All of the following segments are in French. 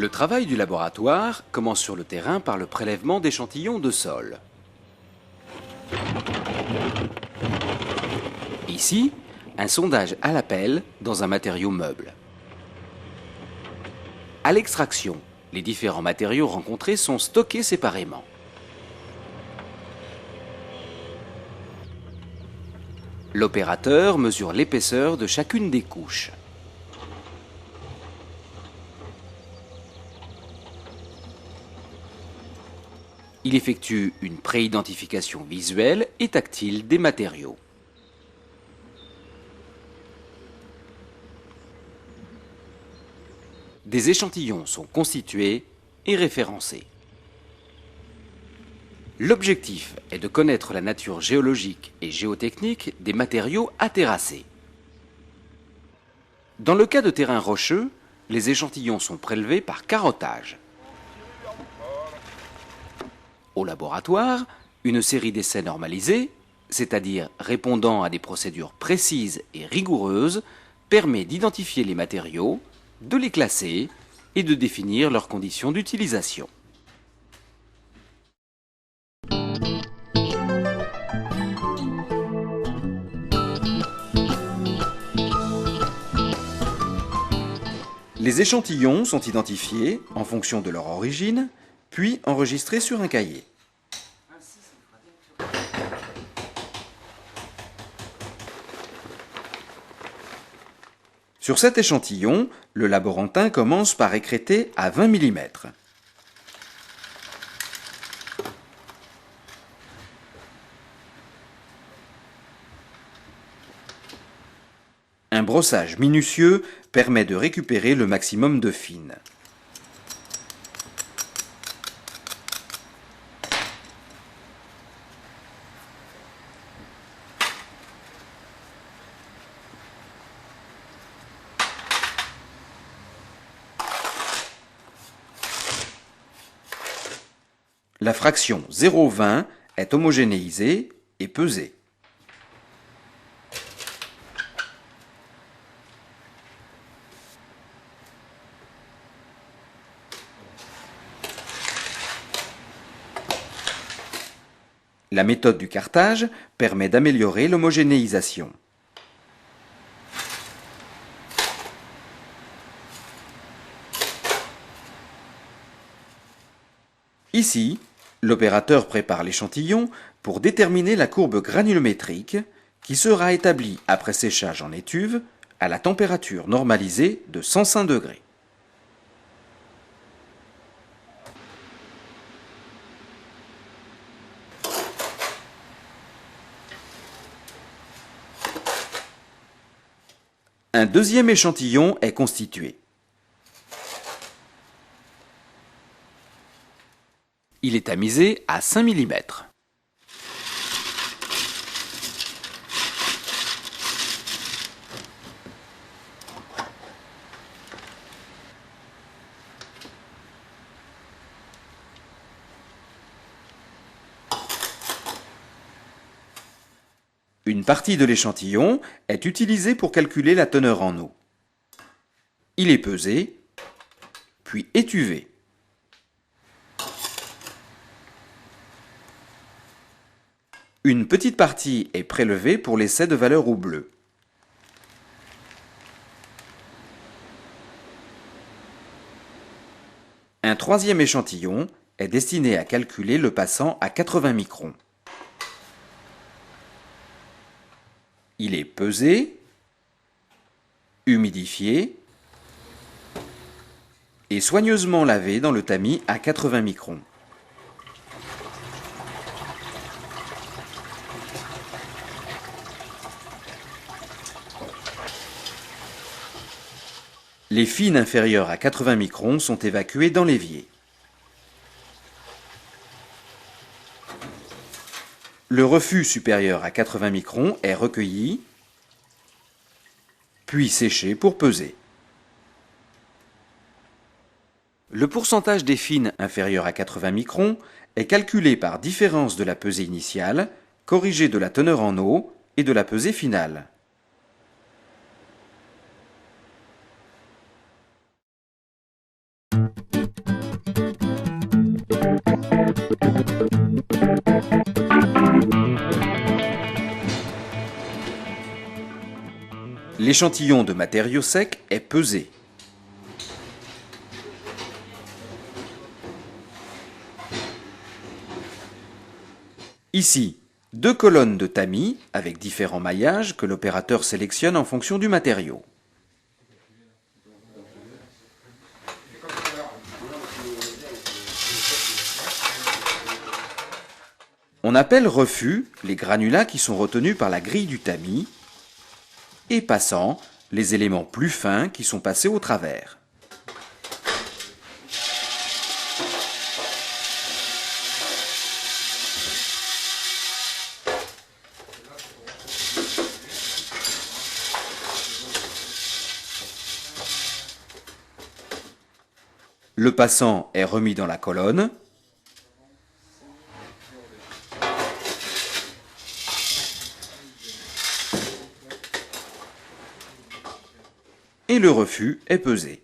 Le travail du laboratoire commence sur le terrain par le prélèvement d'échantillons de sol. Ici, un sondage à la pelle dans un matériau meuble. À l'extraction, les différents matériaux rencontrés sont stockés séparément. L'opérateur mesure l'épaisseur de chacune des couches. Il effectue une préidentification visuelle et tactile des matériaux. Des échantillons sont constitués et référencés. L'objectif est de connaître la nature géologique et géotechnique des matériaux à terrasser. Dans le cas de terrains rocheux, les échantillons sont prélevés par carottage. Au laboratoire, une série d'essais normalisés, c'est-à-dire répondant à des procédures précises et rigoureuses, permet d'identifier les matériaux, de les classer et de définir leurs conditions d'utilisation. Les échantillons sont identifiés en fonction de leur origine, puis enregistrés sur un cahier. Sur cet échantillon, le laborantin commence par écrêter à 20 mm. Un brossage minutieux permet de récupérer le maximum de fines. La fraction 0,20 est homogénéisée et pesée. La méthode du cartage permet d'améliorer l'homogénéisation. Ici, l'opérateur prépare l'échantillon pour déterminer la courbe granulométrique qui sera établie après séchage en étuve à la température normalisée de 105 degrés. Un deuxième échantillon est constitué. Il est tamisé à 5 mm. Une partie de l'échantillon est utilisée pour calculer la teneur en eau. Il est pesé, puis étuvé. Une petite partie est prélevée pour l'essai de valeur eau bleue. Un troisième échantillon est destiné à calculer le passant à 80 microns. Il est pesé, humidifié et soigneusement lavé dans le tamis à 80 microns. Les fines inférieures à 80 microns sont évacuées dans l'évier. Le refus supérieur à 80 microns est recueilli, puis séché pour peser. Le pourcentage des fines inférieures à 80 microns est calculé par différence de la pesée initiale, corrigée de la teneur en eau et de la pesée finale. L'échantillon de matériaux secs est pesé. Ici, 2 colonnes de tamis avec différents maillages que l'opérateur sélectionne en fonction du matériau. On appelle refus les granulats qui sont retenus par la grille du tamis et passant les éléments plus fins qui sont passés au travers. Le passant est remis dans la colonne. Et le refus est pesé.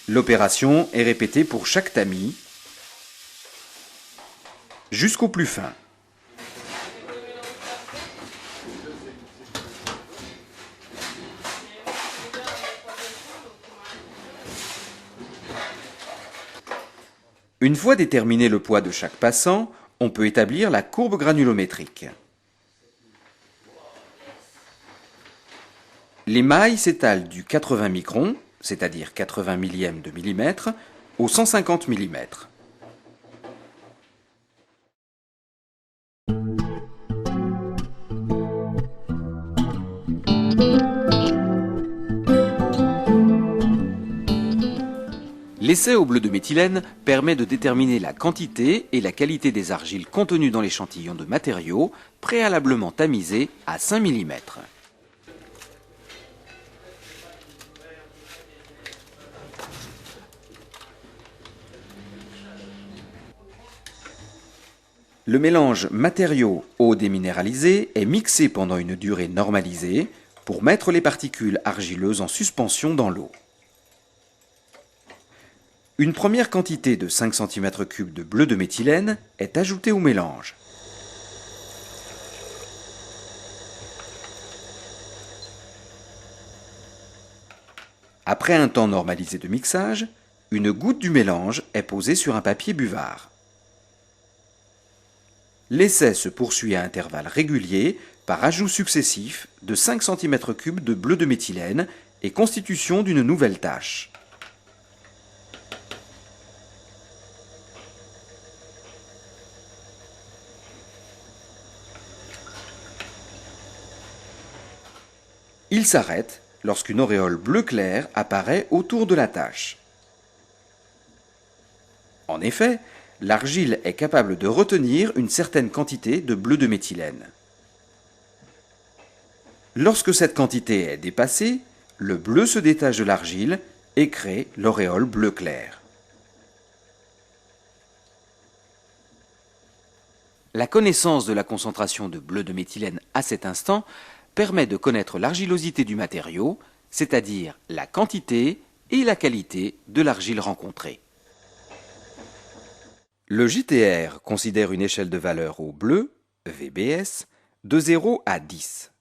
L'opération est répétée pour chaque tamis jusqu'au plus fin. Une fois déterminé le poids de chaque passant, on peut établir la courbe granulométrique. Les mailles s'étalent du 80 microns, c'est-à-dire 80 millièmes de millimètre, au 150 mm. L'essai au bleu de méthylène permet de déterminer la quantité et la qualité des argiles contenues dans l'échantillon de matériaux préalablement tamisés à 5 mm. Le mélange matériaux-eau déminéralisée est mixé pendant une durée normalisée pour mettre les particules argileuses en suspension dans l'eau. Une première quantité de 5 cm3 de bleu de méthylène est ajoutée au mélange. Après un temps normalisé de mixage, une goutte du mélange est posée sur un papier buvard. L'essai se poursuit à intervalles réguliers par ajout successif de 5 cm3 de bleu de méthylène et constitution d'une nouvelle tache. Il s'arrête lorsqu'une auréole bleu clair apparaît autour de la tache. En effet, l'argile est capable de retenir une certaine quantité de bleu de méthylène. Lorsque cette quantité est dépassée, le bleu se détache de l'argile et crée l'auréole bleu clair. La connaissance de la concentration de bleu de méthylène à cet instant permet de connaître l'argilosité du matériau, c'est-à-dire la quantité et la qualité de l'argile rencontrée. Le JTR considère une échelle de valeur au bleu, VBS, de 0 à 10.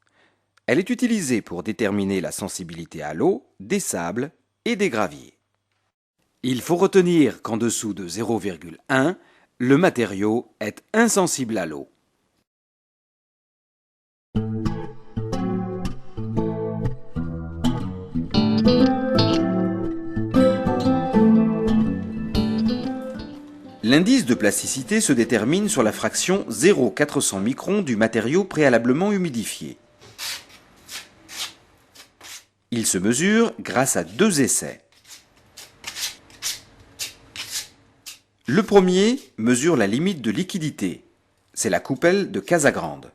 Elle est utilisée pour déterminer la sensibilité à l'eau, des sables et des graviers. Il faut retenir qu'en dessous de 0,1, le matériau est insensible à l'eau. L'indice de plasticité se détermine sur la fraction 0,400 microns du matériau préalablement humidifié. Il se mesure grâce à 2 essais. Le premier mesure la limite de liquidité. C'est la coupelle de Casagrande.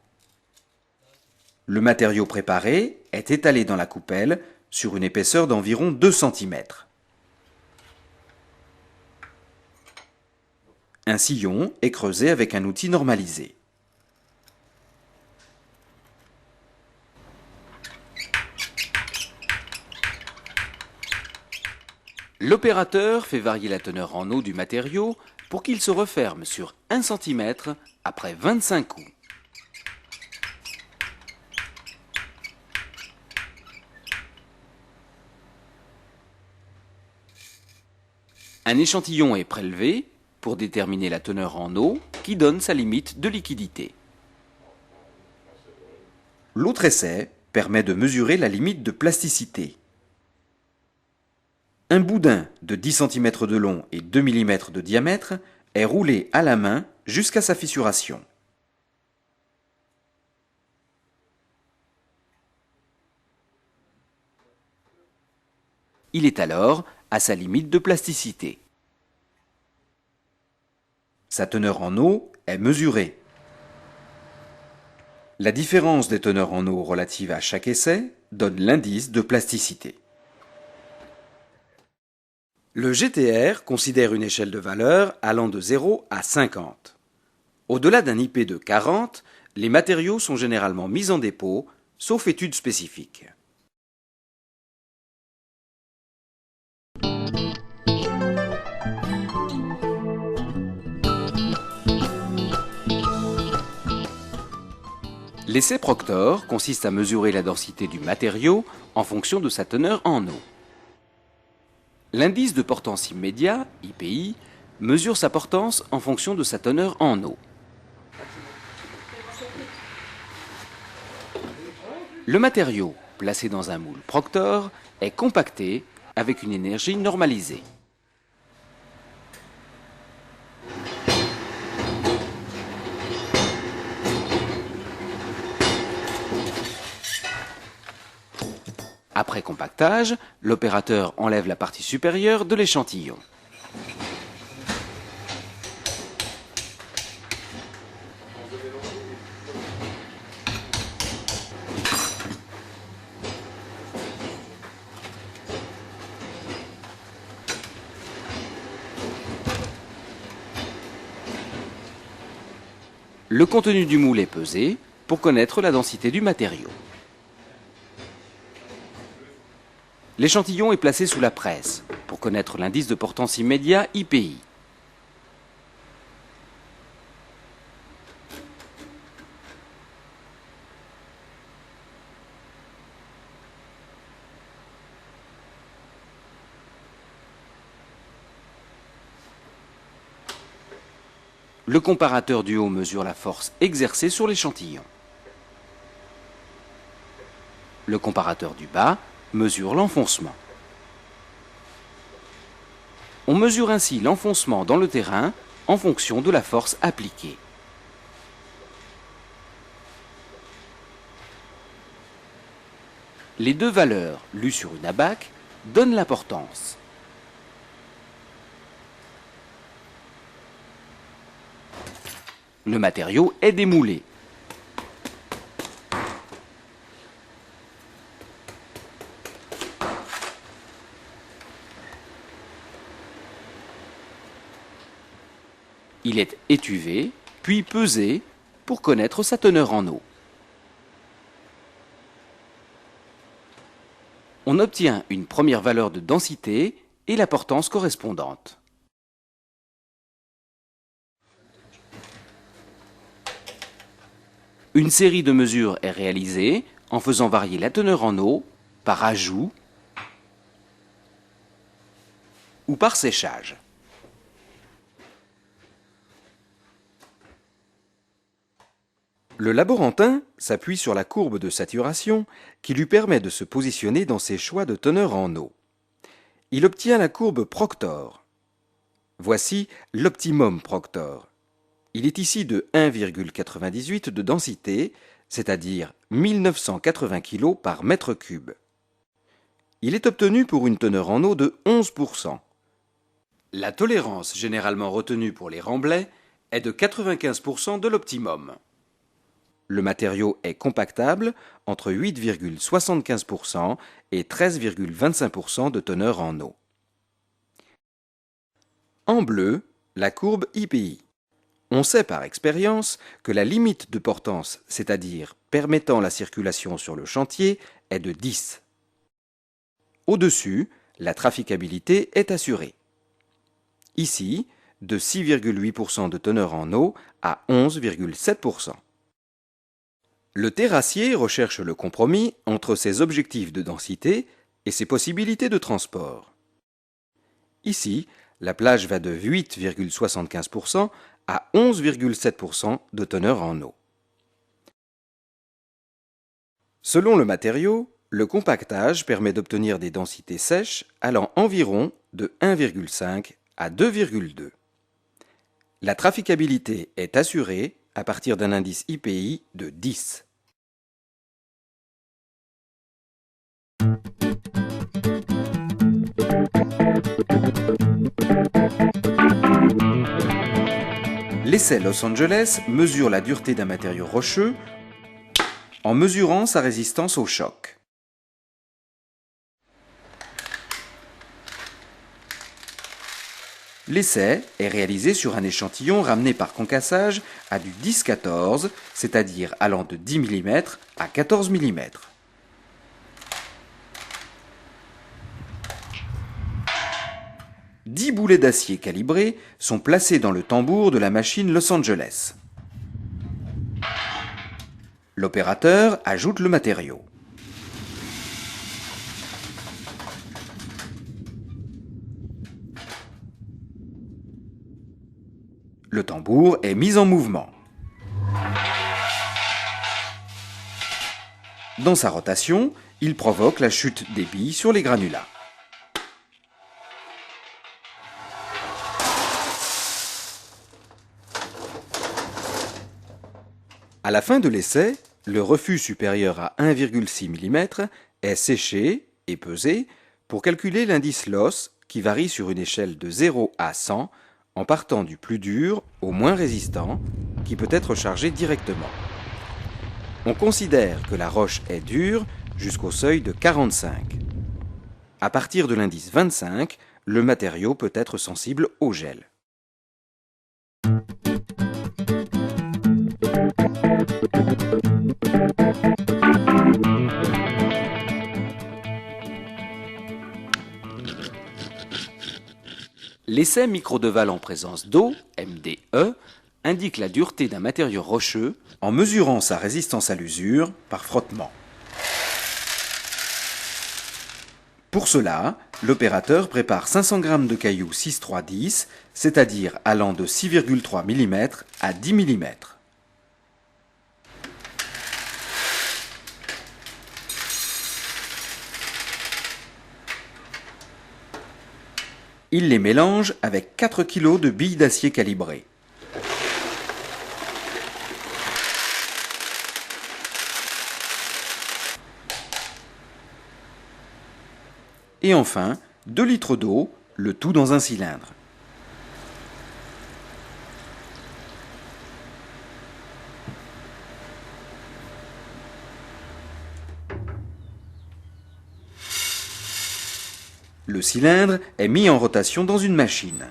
Le matériau préparé est étalé dans la coupelle sur une épaisseur d'environ 2 cm. Un sillon est creusé avec un outil normalisé. L'opérateur fait varier la teneur en eau du matériau pour qu'il se referme sur 1 cm après 25 coups. Un échantillon est prélevé pour déterminer la teneur en eau qui donne sa limite de liquidité. L'autre essai permet de mesurer la limite de plasticité. Un boudin de 10 cm de long et 2 mm de diamètre est roulé à la main jusqu'à sa fissuration. Il est alors à sa limite de plasticité. Sa teneur en eau est mesurée. La différence des teneurs en eau relatives à chaque essai donne l'indice de plasticité. Le GTR considère une échelle de valeurs allant de 0 à 50. Au-delà d'un IP de 40, les matériaux sont généralement mis en dépôt, sauf études spécifiques. L'essai Proctor consiste à mesurer la densité du matériau en fonction de sa teneur en eau. L'indice de portance immédiat, IPI, mesure sa portance en fonction de sa teneur en eau. Le matériau, placé dans un moule Proctor, est compacté avec une énergie normalisée. Après compactage, l'opérateur enlève la partie supérieure de l'échantillon. Le contenu du moule est pesé pour connaître la densité du matériau. L'échantillon est placé sous la presse pour connaître l'indice de portance immédiat IPI. Le comparateur du haut mesure la force exercée sur l'échantillon. Le comparateur du bas mesure l'enfoncement. On mesure ainsi l'enfoncement dans le terrain en fonction de la force appliquée. Les deux valeurs lues sur une abaque donnent la portance. Le matériau est démoulé. Il est étuvé, puis pesé pour connaître sa teneur en eau. On obtient une première valeur de densité et la portance correspondante. Une série de mesures est réalisée en faisant varier la teneur en eau par ajout ou par séchage. Le laborantin s'appuie sur la courbe de saturation qui lui permet de se positionner dans ses choix de teneur en eau. Il obtient la courbe Proctor. Voici l'optimum Proctor. Il est ici de 1,98 de densité, c'est-à-dire 1980 kg par mètre cube. Il est obtenu pour une teneur en eau de 11%. La tolérance généralement retenue pour les remblais est de 95% de l'optimum. le matériau est compactable entre 8,75% et 13,25% de teneur en eau. En bleu, la courbe IPI. On sait par expérience que la limite de portance, c'est-à-dire permettant la circulation sur le chantier, est de 10. Au-dessus, la traficabilité est assurée. Ici, de 6,8% de teneur en eau à 11,7%. Le terrassier recherche le compromis entre ses objectifs de densité et ses possibilités de transport. Ici, la plage va de 8,75% à 11,7% de teneur en eau. Selon le matériau, le compactage permet d'obtenir des densités sèches allant environ de 1,5 à 2,2. La traficabilité est assurée à partir d'un indice IPI de 10. L'essai Los Angeles mesure la dureté d'un matériau rocheux en mesurant sa résistance au choc. L'essai est réalisé sur un échantillon ramené par concassage à du 10-14, c'est-à-dire allant de 10 mm à 14 mm. « 10 boulets d'acier calibrés sont placés dans le tambour de la machine Los Angeles. L'opérateur ajoute le matériau. Le tambour est mis en mouvement. Dans sa rotation, il provoque la chute des billes sur les granulats. À la fin de l'essai, le refus supérieur à 1,6 mm est séché et pesé pour calculer l'indice LOS qui varie sur une échelle de 0 à 100 en partant du plus dur au moins résistant qui peut être chargé directement. On considère que la roche est dure jusqu'au seuil de 45. À partir de l'indice 25, le matériau peut être sensible au gel. L'essai micro-Deval en présence d'eau, MDE, indique la dureté d'un matériau rocheux en mesurant sa résistance à l'usure par frottement. Pour cela, l'opérateur prépare 500 g de cailloux 6-3-10, c'est-à-dire allant de 6,3 mm à 10 mm. Il les mélange avec 4 kg de billes d'acier calibrées. Et enfin, 2 litres d'eau, le tout dans un cylindre. Le cylindre est mis en rotation dans une machine.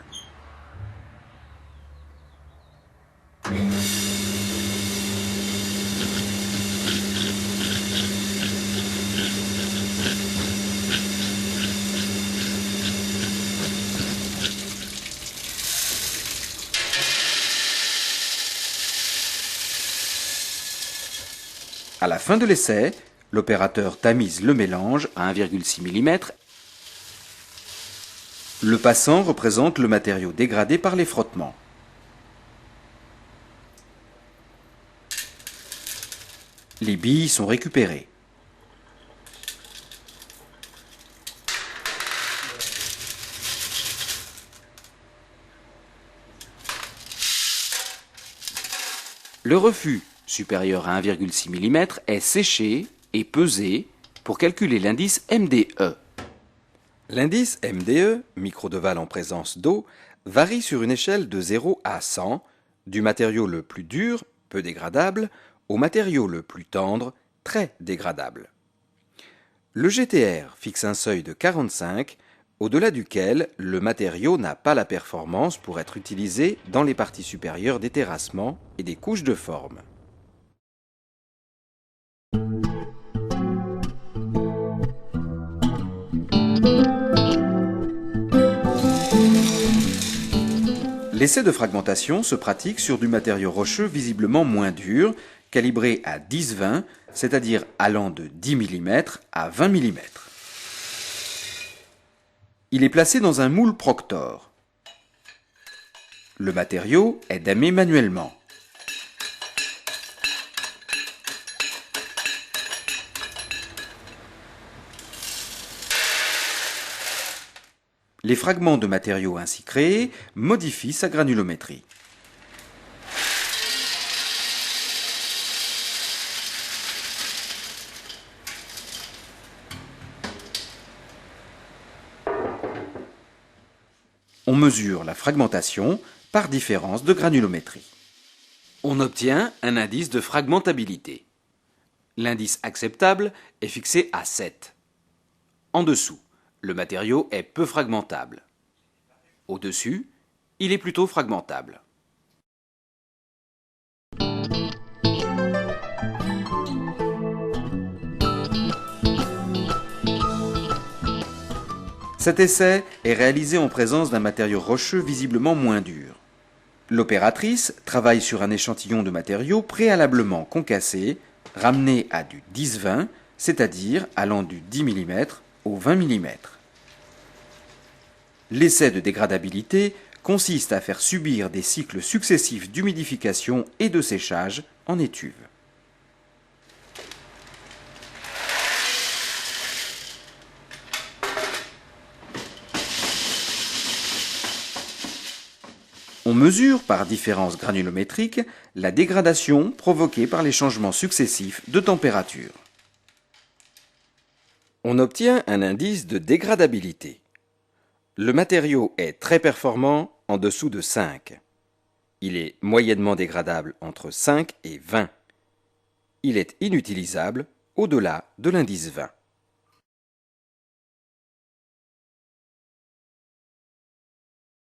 À la fin de l'essai, l'opérateur tamise le mélange à 1,6 mm. Le passant représente le matériau dégradé par les frottements. Les billes sont récupérées. Le refus, supérieur à 1,6 mm, est séché et pesé pour calculer l'indice MDE. L'indice MDE, micro-Deval en présence d'eau, varie sur une échelle de 0 à 100, du matériau le plus dur, peu dégradable, au matériau le plus tendre, très dégradable. Le GTR fixe un seuil de 45, au-delà duquel le matériau n'a pas la performance pour être utilisé dans les parties supérieures des terrassements et des couches de forme. L'essai de fragmentation se pratique sur du matériau rocheux visiblement moins dur, calibré à 10-20, c'est-à-dire allant de 10 mm à 20 mm. Il est placé dans un moule Proctor. Le matériau est damé manuellement. Les fragments de matériaux ainsi créés modifient sa granulométrie. On mesure la fragmentation par différence de granulométrie. On obtient un indice de fragmentabilité. L'indice acceptable est fixé à 7. En dessous, le matériau est peu fragmentable. Au-dessus, il est plutôt fragmentable. Cet essai est réalisé en présence d'un matériau rocheux visiblement moins dur. L'opératrice travaille sur un échantillon de matériaux préalablement concassé, ramené à du 10-20, c'est-à-dire allant du 10 mm au 20 mm. L'essai de dégradabilité consiste à faire subir des cycles successifs d'humidification et de séchage en étuve. On mesure par différence granulométrique la dégradation provoquée par les changements successifs de température. On obtient un indice de dégradabilité. Le matériau est très performant en dessous de 5. Il est moyennement dégradable entre 5 et 20. Il est inutilisable au-delà de l'indice 20.